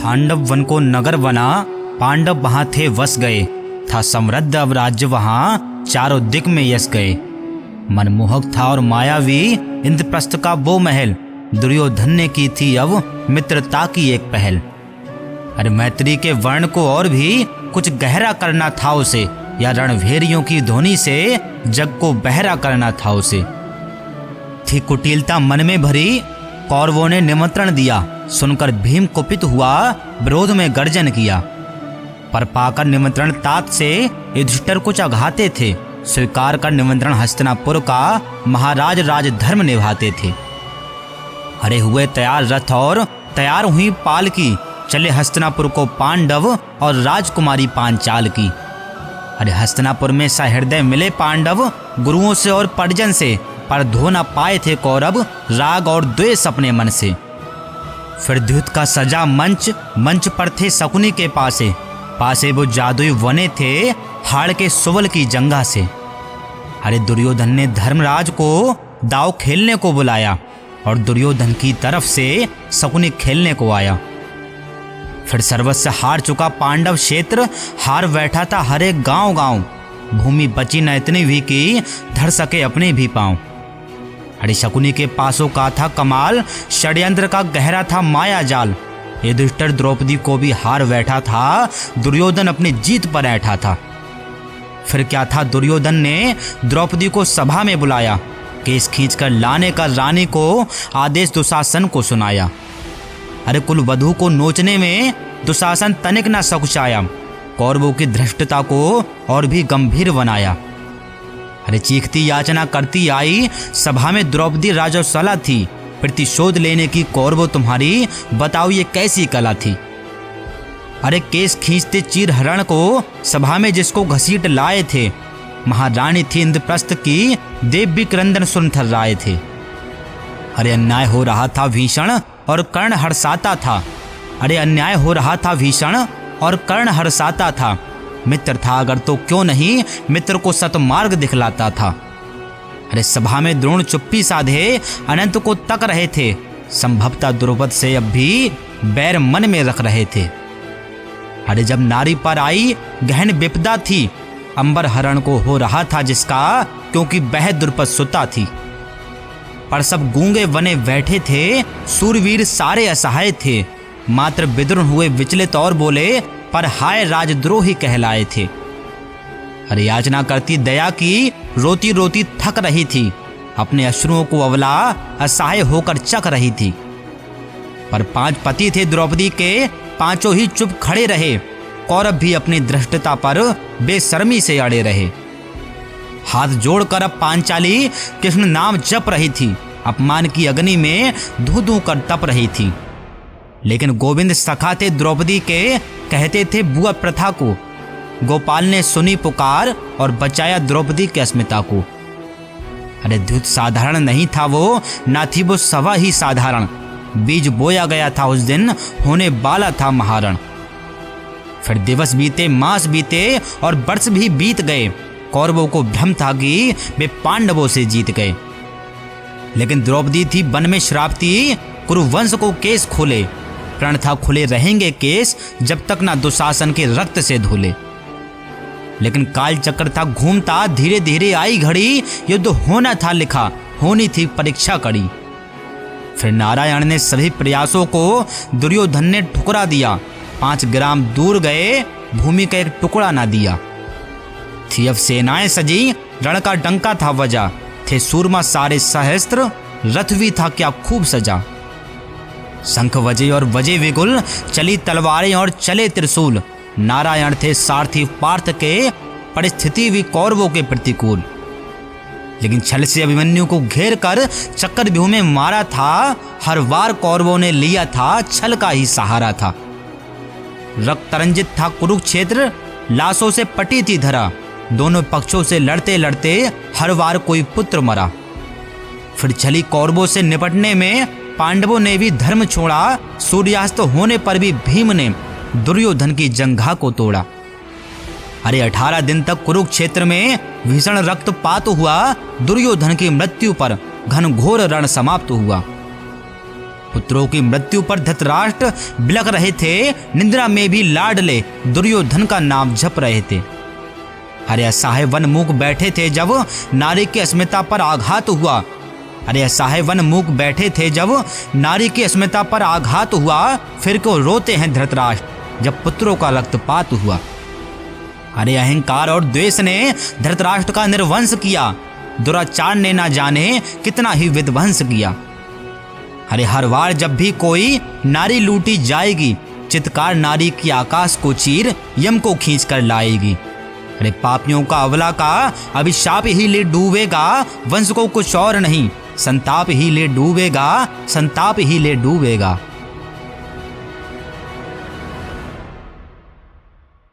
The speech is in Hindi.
खांडव वन को नगर बना, पांडव वहां थे वस गए। था समृद्ध अब राज्य वहां, चारों दिक में यस गए। मनमोहक था और मायावी इंद्रप्रस्थ का वो महल, दुर्योधन ने की थी अब मित्रता की एक पहल। अरे मैत्री के वर्ण को और भी कुछ गहरा करना था उसे, या रणभेरियों की ध्वनि से जग को बहरा करना था उसे। थी कुटिलता मन में भरी, कौरवों ने निमंत्रण दिया, सुनकर भीम कुपित हुआ, विरोध में गर्जन किया। पर पाकर निमंत्रण तात से युधिष्ठिर कुछ अघाते थे, स्वीकार कर निमंत्रण हस्तिनापुर का महाराज राजधर्म निभाते थे। हरे हुए तैयार रथ और तैयार हुई पालकी, चले हस्तिनापुर को पांडव और राजकुमारी पांचाल की। अरे हस्तिनापुर में सहृदय मिले पांडव, गुरुओं से और परिजन से, पर धो न पाए थे कौरव राग और द्वेष अपने मन से। फिर द्युत का सजा मंच पर थे शकुनी के पासे वो जादुई वने थे, हाड़ के सुवल की जंगा से। अरे दुर्योधन ने धर्मराज को दाव खेलने को बुलाया, और दुर्योधन की तरफ से शकुनी खेलने को आया। फिर सर्वस्व हार चुका पांडव क्षेत्र, हार बैठा था हर एक गांव, भूमि बची न इतनी भी कि धर सके अपने भी पांव। अरे शकुनी के पासों का था कमाल, षड्यंत्र का गहरा था माया जाल। युधिष्ठिर द्रौपदी को भी हार बैठा था, दुर्योधन अपनी जीत पर ऐठा था। फिर क्या था, दुर्योधन ने द्रौपदी को सभा में बुलाया, केस खींच कर लाने का रानी को आदेश दुशासन को सुनाया। अरे कुल वधू को नोचने में दुशासन तनिक न सकुचाया, कौरवों की धृष्टता को और भी गंभीर बनाया। अरे चीखती याचना करती आई, सभा में द्रौपदी राजौसला थी, प्रतिशोध लेने की कौरवों तुम्हारी बताओ ये कैसी कला थी। अरे केस खींचते चीर हरण को सभा में जिसको घसीट लाए थे, महारानी थी इंद्रप्रस्थ की, देव भी क्रंदन सुन थर्राए थे। अरे अन्याय हो रहा था भीषण और कर्ण हर्षाता था, अरे अन्याय हो रहा था भीषण और कर्ण हर्षाता था। मित्र था अगर तो क्यों नहीं मित्र को सतमार्ग दिखलाता था। अरे सभा में द्रोण चुप्पी साधे अनंत को तक रहे थे, संभवतः द्रुपद से अब भी बैर मन में रख रहे थे। अरे जब नारी पर आई गहन विपदा थी, अंबर हरण को हो रहा था जिसका, क्योंकि वह द्रुपद सुता थी। पर सब गूंगे बने बैठे थे, सूरवीर सारे असहाय थे, मात्र विद्रुन हुए विचलित और बोले, पर हाय राजद्रोही कहलाए थे। अरे याचना करती दया की, रोती रोती थक रही थी, अपने अश्रुओं को अवला असहाय होकर चख रही थी। पर 5 पति थे द्रौपदी के, पांचों ही चुप खड़े रहे, कौरव भी अपनी धृष्टता पर बेशर्मी से अड़े रहे। हाथ जोड़कर अब पांचाली कृष्ण नाम जप रही थी, अपमान की अग्नि में धू धू कर तप रही थी। लेकिन गोविंद सखा थे द्रौपदी के, कहते थे बुआ प्रथा को। गोपाल ने सुनी पुकार और बचाया द्रौपदी की अस्मिता को। अरे द्युत साधारण नहीं था वो, ना थी वो सभा ही साधारण, बीज बोया गया था उस दिन, होने वाला था महारण। फिर दिवस बीते, मास बीते और वर्ष भी बीत गए, कौरवों को भ्रम था कि वे पांडवों से जीत गए। लेकिन द्रौपदी थी वन में श्रापती, कुरुवंश को केस खोले, प्रण था खुले रहेंगे केस जब तक ना दुशासन के रक्त से धुले। लेकिन काल चक्र था घूमता, धीरे धीरे आई घड़ी, युद्ध होना था लिखा, होनी थी परीक्षा कड़ी। फिर नारायण ने सभी प्रयासों को दुर्योधन ने ठुकरा दिया, 5 ग्राम दूर गए भूमि का एक टुकड़ा ना दिया। थी अब सेनाएं सजी, रण का डंका था वजा, थे सूरमा सारे सहस्त्र, रथ भी था क्या खूब सजा। शंख वजे और वजे विगुल, चली तलवारें और चले त्रिशूल, नारायण थे सारथी पार्थ के, परिस्थिति भी कौरवों के प्रतिकूल। लेकिन छल से अभिमन्यु को घेर कर चक्कर व्यूह में मारा था, हर वार कौरवों ने लिया था, छल का ही सहारा था। रक्त रंजित था कुरुक्षेत्र, लाशों से पटी थी धरा, दोनों पक्षों से लड़ते लड़ते हर वार कोई पुत्र मरा। फिर चली कौरवों से निपटने में पांडवों ने भी धर्म छोड़ा, सूर्यास्त होने पर भी भीम ने दुर्योधन की जंघा को तोड़ा। अरे 18 दिन तक कुरुक्षेत्र में भीषण रक्तपात हुआ, दुर्योधन की मृत्यु पर घनघोर रण समाप्त हुआ। पुत्रों की मृत्यु पर धृतराष्ट्र बिलख रहे थे, निद्रा में भी लाडले दुर्योधन का नाम जप रहे थे। अरे असहाय वन मूक बैठे थे जब नारी की अस्मिता पर आघात हुआ। अरे असहाय वन मूक बैठे थे जब नारी की अस्मिता पर आघात हुआ, फिर क्यों रोते हैं धृतराष्ट्र जब पुत्रों का रक्तपात हुआ। अरे अहंकार और द्वेष ने धृतराष्ट्र का निर्वंश किया, दुराचार ने ना जाने कितना ही विध्वंस किया। अरे हर बार जब भी कोई नारी लूटी जाएगी, चित्कार नारी की आकाश को चीर यम को खींच कर लाएगी। अरे पापियों का अवला का अभिशाप ही ले डूबेगा, वंश को कुछ और नहीं, संताप ही ले डूबेगा, संताप ही ले डूबेगा।